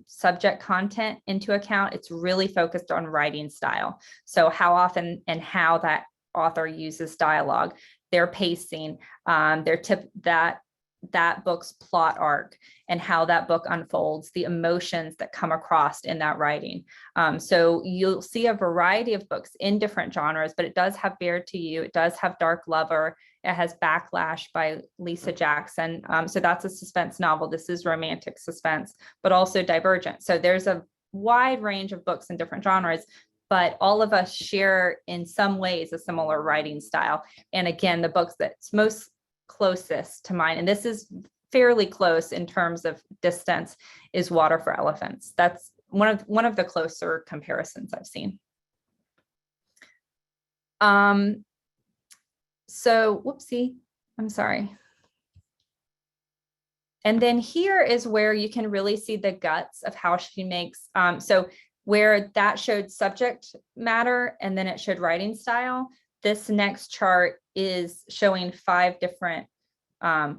Speaker 2: subject content into account. It's really focused on writing style. So how often and how that author uses dialogue, their pacing, that book's plot arc, and how that book unfolds, the emotions that come across in that writing. So you'll see a variety of books in different genres, but it does have Bared to You. It does have Dark Lover. It has Backlash by Lisa Jackson. So that's a suspense novel. This is romantic suspense, but also Divergent. So there's a wide range of books in different genres, but all of us share in some ways a similar writing style. And again, the books that's most closest to mine, and this is fairly close in terms of distance, is Water for Elephants. That's one of the closer comparisons I've seen. So whoopsie, I'm sorry. And then here is where you can really see the guts of how she makes. So where that showed subject matter and then it showed writing style. This next chart is showing 5 different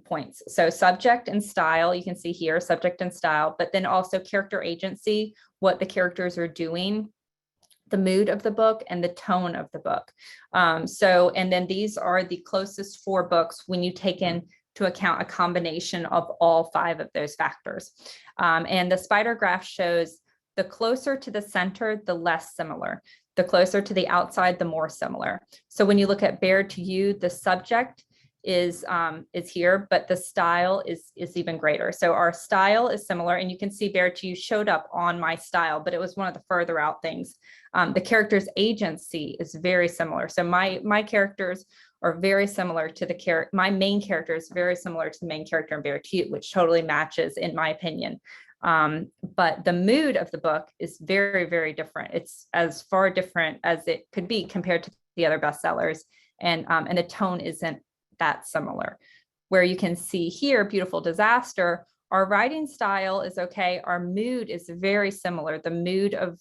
Speaker 2: points. So subject and style, you can see here, subject and style, but then also character agency, what the characters are doing, the mood of the book, and the tone of the book. And then these are the closest 4 books when you take into account a combination of all 5 of those factors. And the spider graph shows the closer to the center, the less similar. The closer to the outside, the more similar. So when you look at Bare to You, the subject is here, but the style is even greater. So our style is similar, and you can see Bare to You showed up on my style, but it was one of the further out things. The character's agency is very similar. So my characters are very similar to the character. My main character is very similar to the main character in Bare to You, which totally matches in my opinion. But the mood of the book is very, very different. It's as far different as it could be compared to the other bestsellers, and the tone isn't that similar. Where you can see here, Beautiful Disaster, our writing style is okay. Our mood is very similar. The mood of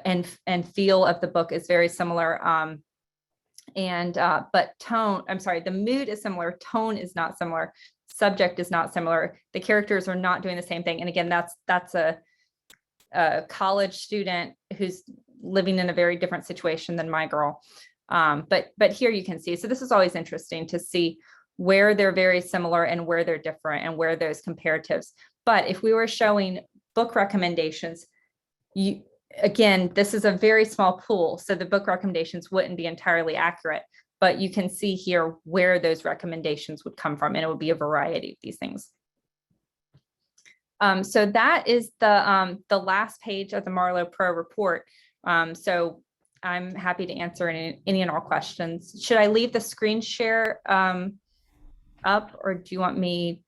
Speaker 2: and feel of the book is very similar. But tone, I'm sorry, the mood is similar. Tone is not similar. Subject is not similar. The characters are not doing the same thing. And again, that's a college student who's living in a very different situation than my girl. But here you can see, so this is always interesting to see where they're very similar and where they're different and where those comparatives. But if we were showing book recommendations, again, this is a very small pool, so the book recommendations wouldn't be entirely accurate, but you can see here where those recommendations would come from, and it would be a variety of these things. So that is the last page of the Marlowe Pro report. So I'm happy to answer any and all questions. Should I leave the screen share up, or do you want me?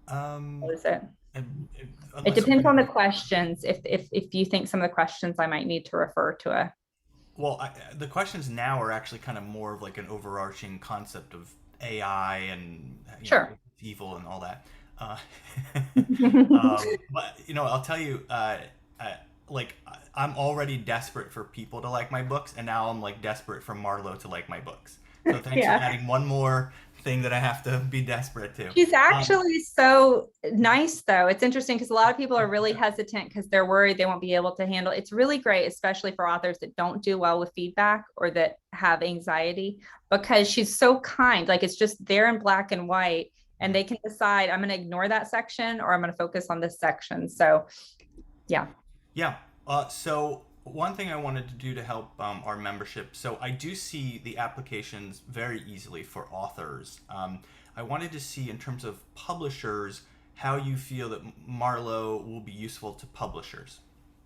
Speaker 2: What is it? It depends on the questions. If you think some of the questions I might need to refer to a.
Speaker 1: Well, the questions now are actually kind of more of like an overarching concept of AI and
Speaker 2: Sure.
Speaker 1: evil and all that. But I'll tell you, like I'm already desperate for people to like my books, and now I'm like desperate for Marlowe to like my books. So thanks for adding one more thing that I have to be desperate to.
Speaker 2: She's actually so nice, though. It's interesting because a lot of people are really hesitant because they're worried they won't be able to handle it. It's really great, especially for authors that don't do well with feedback or that have anxiety, because she's so kind. Like, it's just there in black and white, and they can decide, I'm going to ignore that section or I'm going to focus on this section. So yeah.
Speaker 1: So one thing I wanted to do to help our membership, so I do see the applications very easily for authors. I wanted to see, in terms of publishers, how you feel that Marlowe will be useful to publishers.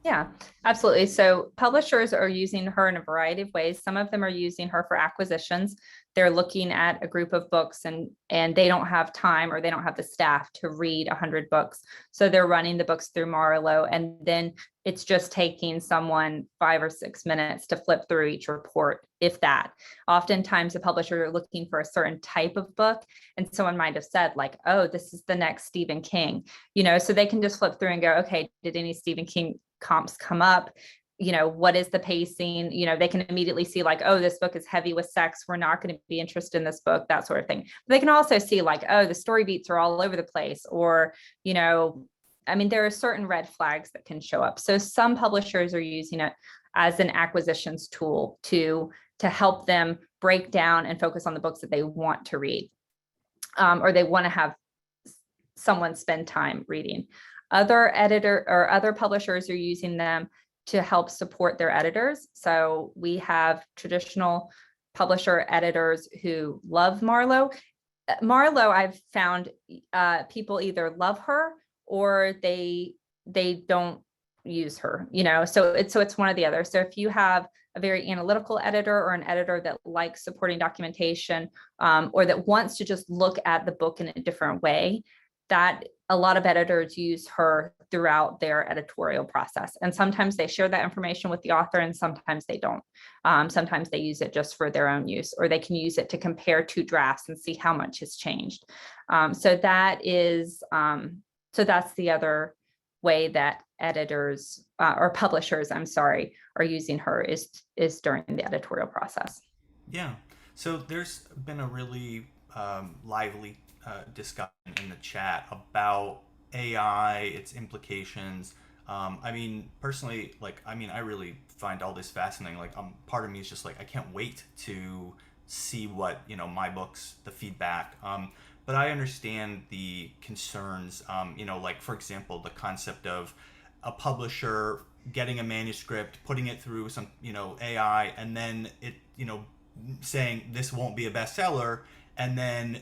Speaker 2: Yeah, absolutely. So publishers are using her in a variety of ways. Some of them are using her for acquisitions. They're looking at a group of books and they don't have time, or they don't have the staff to read 100 books. So they're running the books through Marlowe, and then it's just taking someone 5 or 6 minutes to flip through each report, if that. Oftentimes the publishers are looking for a certain type of book, and someone might have said like, oh, this is the next Stephen King, so they can just flip through and go, okay, did any Stephen King comps come up? What is the pacing? They can immediately see like, oh, this book is heavy with sex, we're not going to be interested in this book, that sort of thing. But they can also see like, oh, the story beats are all over the place, or there are certain red flags that can show up. So some publishers are using it as an acquisitions tool to help them break down and focus on the books that they want to read, or they want to have someone spend time reading. Other publishers are using them to help support their editors. So we have traditional publisher editors who love Marlowe. Marlowe, I've found people either love her or they don't use her, so it's one or the other. So if you have a very analytical editor, or an editor that likes supporting documentation, or that wants to just look at the book in a different way, that a lot of editors use her throughout their editorial process. And sometimes they share that information with the author, and sometimes they don't. Sometimes they use it just for their own use, or they can use it to compare 2 drafts and see how much has changed. So that's the other way that editors or publishers, I'm sorry, are using her is during the editorial process.
Speaker 1: Yeah. So there's been a really lively discussion in the chat about AI, its implications. I mean, personally, I really find all this fascinating. Part of me is just like, I can't wait to see what, my books, the feedback. But I understand the concerns, for example, the concept of a publisher getting a manuscript, putting it through some, AI, and then it, saying this won't be a bestseller, and then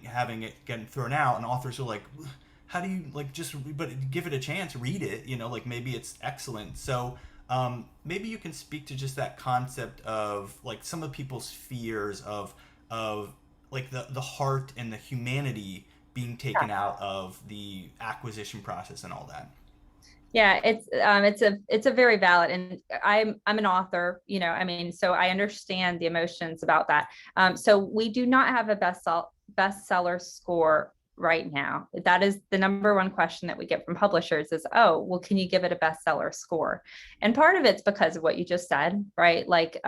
Speaker 1: having it getting thrown out, and authors are like, how do you but give it a chance, read it, maybe it's excellent. So maybe you can speak to just that concept of like some of people's fears of like the heart and the humanity being taken out of the acquisition process and all that.
Speaker 2: Yeah, it's a very valid, and I'm an author, I mean, so I understand the emotions about that. So we do not have a bestseller score right now. That is the number one question that we get from publishers is, oh, well, can you give it a bestseller score? And part of it's because of what you just said, right? Like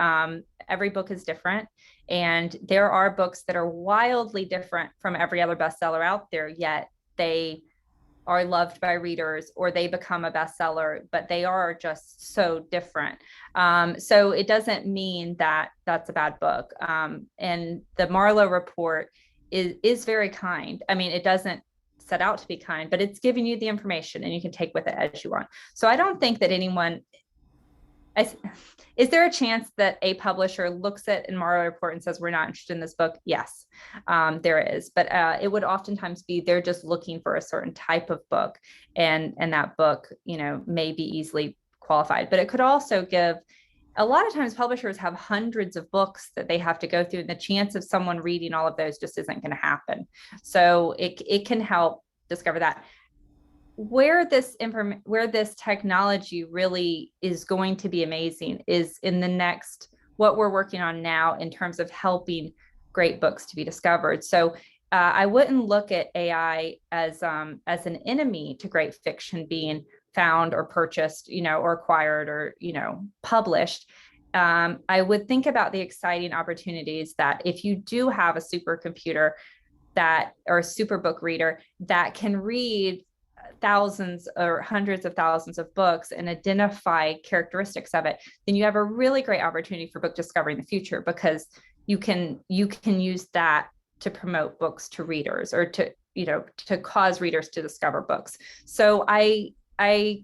Speaker 2: every book is different, and there are books that are wildly different from every other bestseller out there, yet they are loved by readers or they become a bestseller, but they are just so different. So it doesn't mean that that's a bad book. And the Marlowe report is very kind. I mean, it doesn't set out to be kind, but it's giving you the information and you can take with it as you want. So I don't think that anyone is there a chance that a publisher looks at a Marlowe report and says, we're not interested in this book? Yes, there is. But it would oftentimes be they're just looking for a certain type of book. And that book, may be easily qualified. But it could also give, a lot of times publishers have hundreds of books that they have to go through. And the chance of someone reading all of those just isn't going to happen. So it can help discover that. Where this technology really is going to be amazing is in the next, what we're working on now in terms of helping great books to be discovered. So I wouldn't look at AI as an enemy to great fiction being found or purchased, or acquired or, published. I would think about the exciting opportunities that if you do have a supercomputer or a superbook reader that can read thousands or hundreds of thousands of books and identify characteristics of it, then you have a really great opportunity for book discovery in the future, because you can use that to promote books to readers or to cause readers to discover books. So I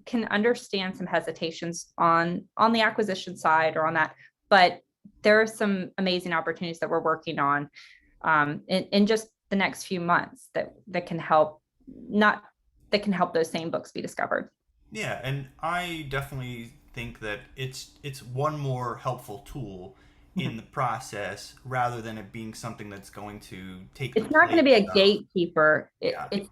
Speaker 2: can understand some hesitations on the acquisition side or on that, but there are some amazing opportunities that we're working on in just the next few months that can help those same books be discovered.
Speaker 1: Yeah, and I definitely think that it's one more helpful tool in the process rather than it being something that's going to take the
Speaker 2: It's not going to be
Speaker 1: place
Speaker 2: a
Speaker 1: of.
Speaker 2: gatekeeper.
Speaker 1: Yeah.
Speaker 2: It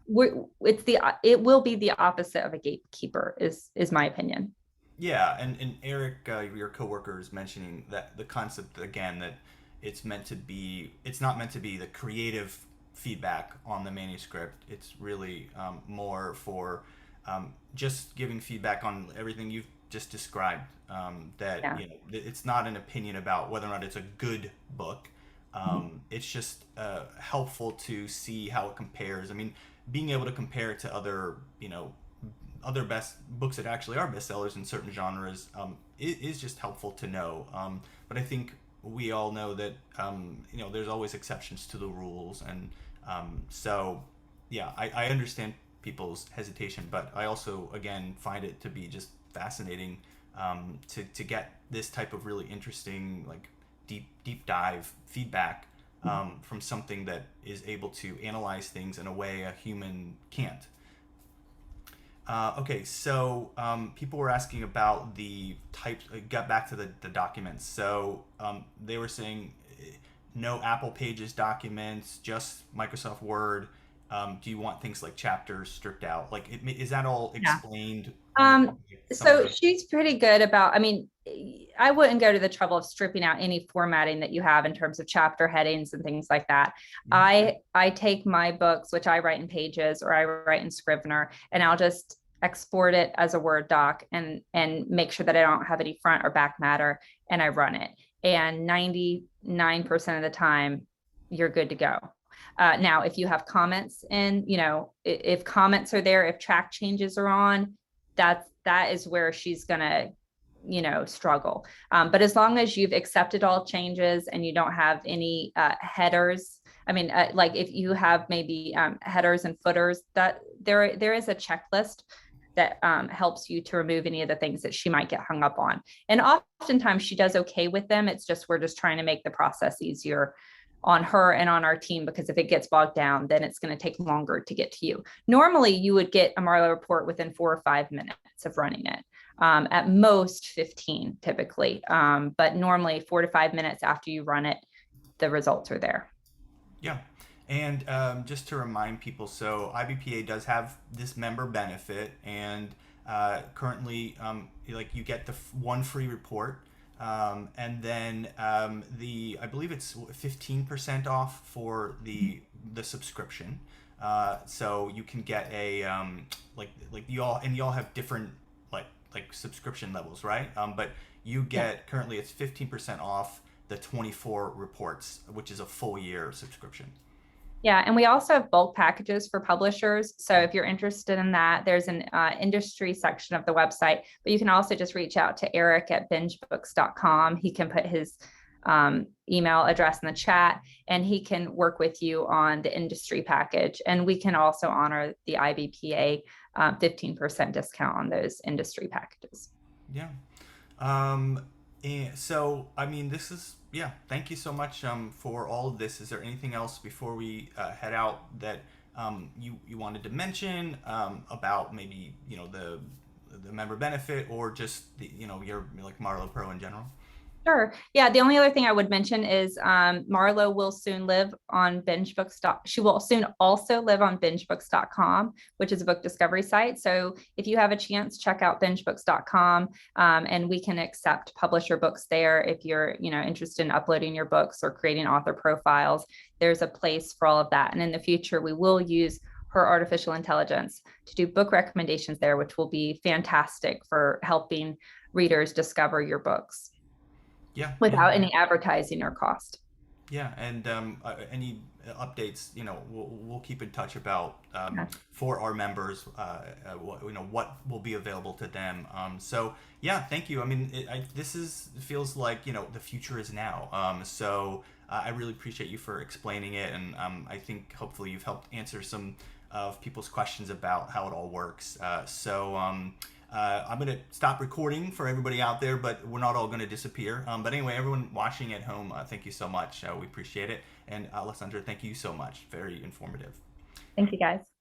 Speaker 2: will be the opposite of a gatekeeper is my opinion.
Speaker 1: Yeah, and Eric, your coworker, is mentioning that the concept again that it's not meant to be the creative feedback on the manuscript. It's really more for just giving feedback on everything you've just described. That
Speaker 2: Yeah.
Speaker 1: It's not an opinion about whether or not it's a good book. It's just helpful to see how it compares. I mean, being able to compare it to other best books that actually are bestsellers in certain genres is just helpful to know. But I think we all know that there's always exceptions to the rules, and so yeah, I understand people's hesitation, but I also again find it to be just fascinating to get this type of really interesting deep dive feedback from something that is able to analyze things in a way a human can't. Okay, so people were asking about the types. Got back to the documents. So they were saying no Apple Pages documents, just Microsoft Word. Do you want things like chapters stripped out? Is that all
Speaker 2: Yeah.
Speaker 1: explained?
Speaker 2: So she's pretty good about, I mean, I wouldn't go to the trouble of stripping out any formatting that you have in terms of chapter headings and things like that. I take my books, which I write in Pages or I write in Scrivener, and export it as a Word doc, and make sure that I don't have any front or back matter, and I run it. And 99% of the time, you're good to go. Now, if you have comments in, if comments are there, if track changes are on, that is where she's gonna, struggle. But as long as you've accepted all changes and you don't have any headers, I mean, like if you have maybe headers and footers, that there is a checklist that helps you to remove any of the things that she might get hung up on. And oftentimes she does okay with them. It's just, we're just trying to make the process easier on her and on our team, because if it gets bogged down, then it's going to take longer to get to you. Normally, you would get a Marlowe report within 4 or 5 minutes of running it. At most 15 typically, but normally 4 to 5 minutes after you run it, the results are there.
Speaker 1: Yeah. And just to remind people, so IBPA does have this member benefit, and currently, like you get the one free report, and then I believe it's 15% off for the subscription. So you can get a like you all have different like subscription levels, right? But you get currently it's 15% off the 24 reports, which is a full year subscription.
Speaker 2: Yeah, and we also have bulk packages for publishers. So if you're interested in that, there's an industry section of the website, but you can also just reach out to Eric at bingebooks.com. He can put his email address in the chat, and he can work with you on the industry package. And we can also honor the IBPA 15% discount on those industry packages.
Speaker 1: Yeah. And so, I mean, this is, yeah, thank you so much for all of this. Is there anything else before we head out that you wanted to mention about maybe, the member benefit, or just the, your like Marlowe Pro in general?
Speaker 2: Sure. Yeah. The only other thing I would mention is Marlowe will soon live on BingeBooks. She will soon also live on BingeBooks.com, which is a book discovery site. So if you have a chance, check out BingeBooks.com, and we can accept publisher books there. If you're interested in uploading your books or creating author profiles, there's a place for all of that. And in the future, we will use her artificial intelligence to do book recommendations there, which will be fantastic for helping readers discover your books.
Speaker 1: Yeah.
Speaker 2: Without any advertising or cost.
Speaker 1: Yeah, and any updates, we'll keep in touch about for our members, what will be available to them. So yeah, thank you. I mean, feels like the future is now. So I really appreciate you for explaining it, and I think hopefully you've helped answer some of people's questions about how it all works. I'm going to stop recording for everybody out there, but we're not all going to disappear. But anyway, everyone watching at home, thank you so much. We appreciate it. And Alessandra, thank you so much. Very informative.
Speaker 2: Thank you, guys.